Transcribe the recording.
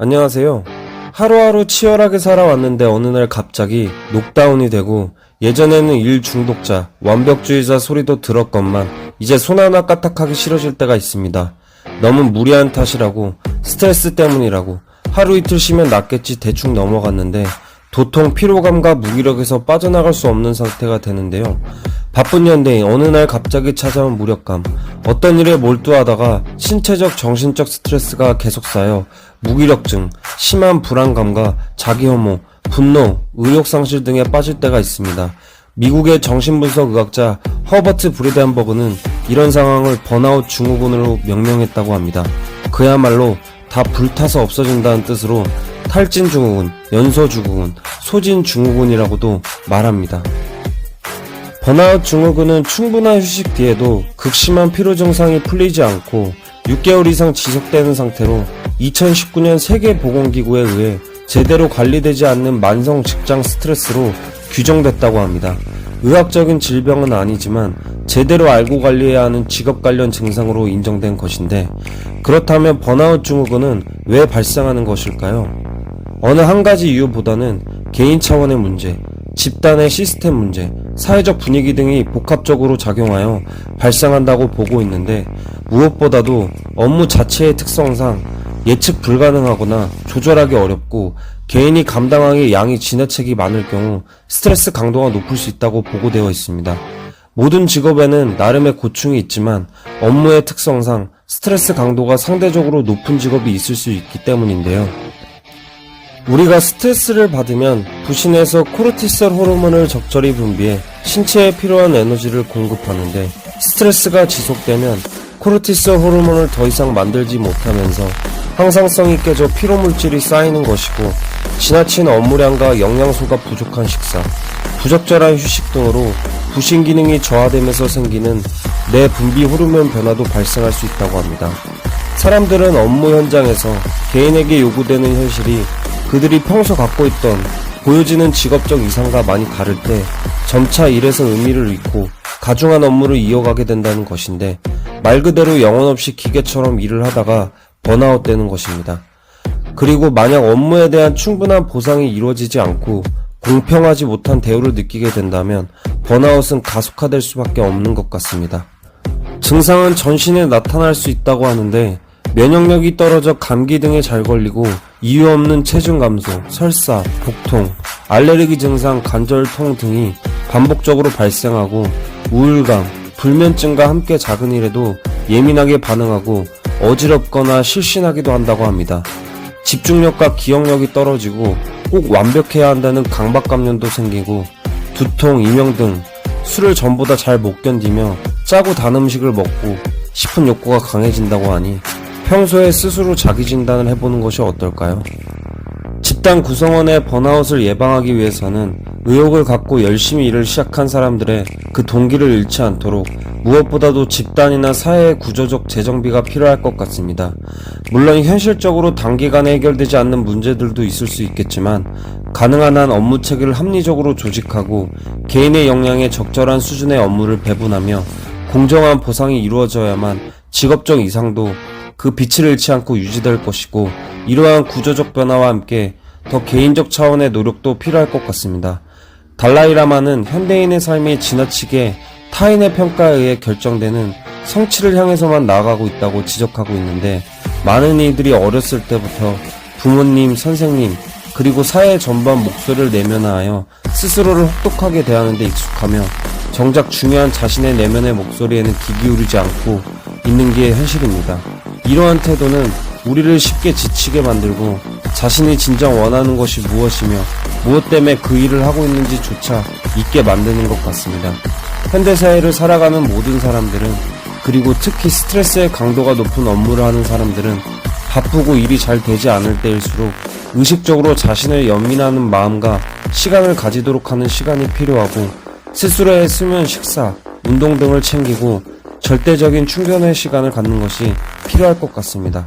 안녕하세요. 하루하루 치열하게 살아왔는데 어느 날 갑자기 녹다운이 되고 예전에는 일 중독자, 완벽주의자 소리도 들었건만 이제 손 하나 까딱하기 싫어질 때가 있습니다. 너무 무리한 탓이라고, 스트레스 때문이라고, 하루 이틀 쉬면 낫겠지 대충 넘어갔는데 도통 피로감과 무기력에서 빠져나갈 수 없는 상태가 되는데요. 바쁜 현대인 어느 날 갑자기 찾아온 무력감, 어떤 일에 몰두하다가 신체적 정신적 스트레스가 계속 쌓여 무기력증, 심한 불안감과 자기혐오, 분노, 의욕상실 등에 빠질 때가 있습니다. 미국의 정신분석 의학자 허버트 브리덴버그는 이런 상황을 번아웃 증후군으로 명명했다고 합니다. 그야말로 다 불타서 없어진다는 뜻으로 탈진 증후군, 연소 증후군, 소진 증후군이라고도 말합니다. 번아웃 증후군은 충분한 휴식 뒤에도 극심한 피로 증상이 풀리지 않고 6개월 이상 지속되는 상태로 2019년 세계보건기구에 의해 제대로 관리되지 않는 만성 직장 스트레스로 규정됐다고 합니다. 의학적인 질병은 아니지만 제대로 알고 관리해야 하는 직업 관련 증상으로 인정된 것인데, 그렇다면 번아웃 증후군은 왜 발생하는 것일까요? 어느 한 가지 이유보다는 개인 차원의 문제, 집단의 시스템 문제, 사회적 분위기 등이 복합적으로 작용하여 발생한다고 보고 있는데, 무엇보다도 업무 자체의 특성상 예측 불가능하거나 조절하기 어렵고 개인이 감당하기에 양이 지나치게 많을 경우 스트레스 강도가 높을 수 있다고 보고되어 있습니다. 모든 직업에는 나름의 고충이 있지만 업무의 특성상 스트레스 강도가 상대적으로 높은 직업이 있을 수 있기 때문인데요. 우리가 스트레스를 받으면 부신에서 코르티솔 호르몬을 적절히 분비해 신체에 필요한 에너지를 공급하는데, 스트레스가 지속되면 코르티솔 호르몬을 더 이상 만들지 못하면서 항상성이 깨져 피로물질이 쌓이는 것이고, 지나친 업무량과 영양소가 부족한 식사, 부적절한 휴식 등으로 부신 기능이 저하되면서 생기는 뇌 분비 호르몬 변화도 발생할 수 있다고 합니다. 사람들은 업무 현장에서 개인에게 요구되는 현실이 그들이 평소 갖고 있던 보여지는 직업적 이상과 많이 다를 때 점차 일에서 의미를 잃고 가중한 업무를 이어가게 된다는 것인데, 말 그대로 영혼 없이 기계처럼 일을 하다가 번아웃 되는 것입니다. 그리고 만약 업무에 대한 충분한 보상이 이루어지지 않고 공평하지 못한 대우를 느끼게 된다면 번아웃은 가속화될 수밖에 없는 것 같습니다. 증상은 전신에 나타날 수 있다고 하는데, 면역력이 떨어져 감기 등에 잘 걸리고 이유 없는 체중 감소, 설사, 복통, 알레르기 증상, 관절통 등이 반복적으로 발생하고 우울감, 불면증과 함께 작은 일에도 예민하게 반응하고 어지럽거나 실신하기도 한다고 합니다. 집중력과 기억력이 떨어지고 꼭 완벽해야 한다는 강박관념도 생기고 두통, 이명 등 술을 전보다 잘 못 견디며 짜고 단 음식을 먹고 싶은 욕구가 강해진다고 하니 평소에 스스로 자기 진단을 해보는 것이 어떨까요? 집단 구성원의 번아웃을 예방하기 위해서는 의욕을 갖고 열심히 일을 시작한 사람들의 그 동기를 잃지 않도록 무엇보다도 집단이나 사회의 구조적 재정비가 필요할 것 같습니다. 물론 현실적으로 단기간에 해결되지 않는 문제들도 있을 수 있겠지만, 가능한 한 업무 체계를 합리적으로 조직하고 개인의 역량에 적절한 수준의 업무를 배분하며 공정한 보상이 이루어져야만 직업적 이상도 그 빛을 잃지 않고 유지될 것이고, 이러한 구조적 변화와 함께 더 개인적 차원의 노력도 필요할 것 같습니다. 달라이라마는 현대인의 삶이 지나치게 타인의 평가에 의해 결정되는 성취를 향해서만 나아가고 있다고 지적하고 있는데, 많은 이들이 어렸을 때부터 부모님, 선생님, 그리고 사회 전반 목소리를 내면화하여 스스로를 혹독하게 대하는 데 익숙하며 정작 중요한 자신의 내면의 목소리에는 귀 기울이지 않고 있는 게 현실입니다. 이러한 태도는 우리를 쉽게 지치게 만들고 자신이 진정 원하는 것이 무엇이며 무엇 때문에 그 일을 하고 있는지조차 잊게 만드는 것 같습니다. 현대사회를 살아가는 모든 사람들은, 그리고 특히 스트레스의 강도가 높은 업무를 하는 사람들은 바쁘고 일이 잘 되지 않을 때일수록 의식적으로 자신을 연민하는 마음과 시간을 가지도록 하는 시간이 필요하고, 스스로의 수면, 식사, 운동 등을 챙기고 절대적인 충전의 시간을 갖는 것이 필요할 것 같습니다.